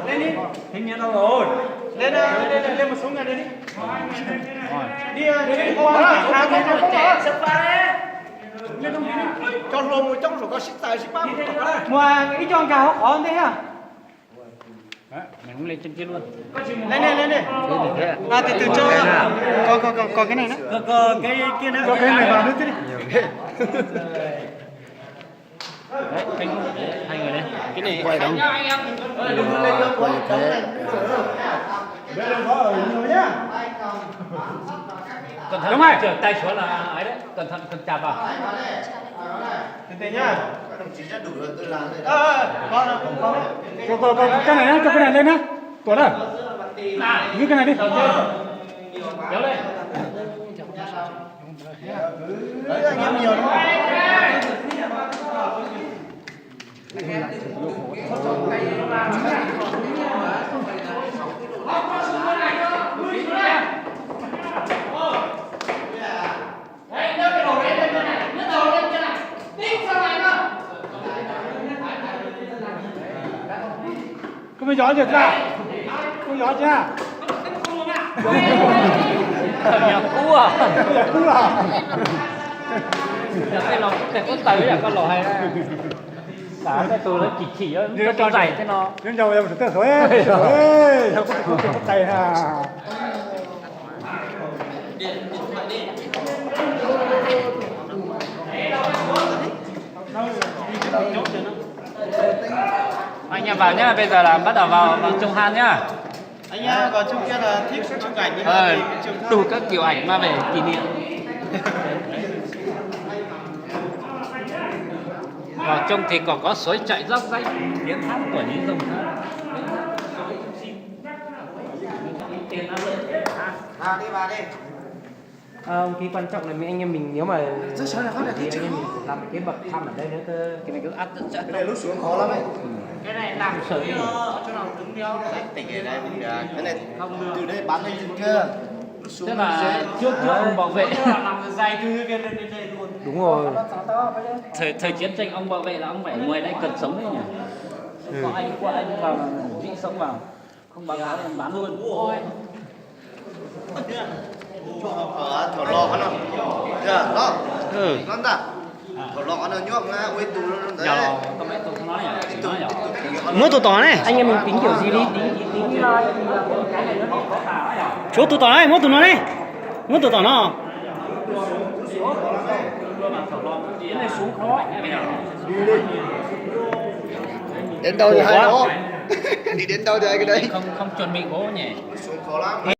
Lên đi. Hình như đâu rồi. Lên một xuống ngay đây đi. Đi cho lồng trong số có xích tài xích bắp. Mua ít cho cao khó hơn thế hả? Mày không lên trên kia luôn. Lên đi. À từ cho. Có cái này nữa. Có cái kia nữa. Có cái này vào nữa chứ đi. Đấy, hai người đây. Cái này quay đâu quay thế bây giờ có ở nhiều nhá. Cẩn thận. Đúng rồi. Trở tay xuống là ấy đấy. Cẩn thận cần chạm vào. Từ từ nhá. chỉ ra đủ rồi tôi làm đây Có cái này nhá, cho cái này lên nhá. Tuấn ơi. Giữ cái này đi. Kéo lên. Đấy anh em nhiều lắm. Không bị gió chưa ra? Không gió chưa? Nhà cũ à? Nhà cũ à? Nhà cái lò cái con tới là con lò hay đấy. Đá cái tôi nó chỉ nó cho dày thế nó. Nhưng giờ em phải thôi. Không có tay ha. Anh em vào nhá, bây giờ là bắt đầu vào trông han nhá. Anh nhá, vào trong kia là thích chụp ảnh đi. Đủ các kiểu ảnh mà về kỷ niệm. Vào trong thì còn có suối chảy dốc rách, tiếng hát của những dòng thác. Vào đi. Cái quan trọng là mấy anh em mình nếu mà thì anh em mình làm cái bậc thang ở đây nữa cơ. Thì mình cứ ắt cái này lúc xuống khó lắm ấy cái này làm sợi đi. Chỗ nào đứng đeo đấy. tỉnh ở đây mình cái này từ đây bắn lên trên kia lúc xuống Tức là trước ông bảo vệ Làm dày từ kia lên luôn. Đúng rồi. thời chiến tranh ông bảo vệ là ông phải ngoài đây cần sống đấy nhỉ. Có anh qua anh vào là dĩ sống vào, không báo cáo thì bán luôn. ở thổ lò nó giờ đó nó ta thổ lò nó nhuộm nga quên tù luôn đấy Giờ có mấy tôi không nói nhỉ. Mua tủ tỏ này. Anh em mình tính kiểu gì đi? Tính cái này nó có cả. Chỗ tủ tỏ này, mua tủ nó đi. Mua tủ tỏ nó. Cái này xuống khó. đến đâu thì hay đó đi đến đâu thì hay cái đấy Không chuẩn bị gỗ nhỉ. xuống khó lắm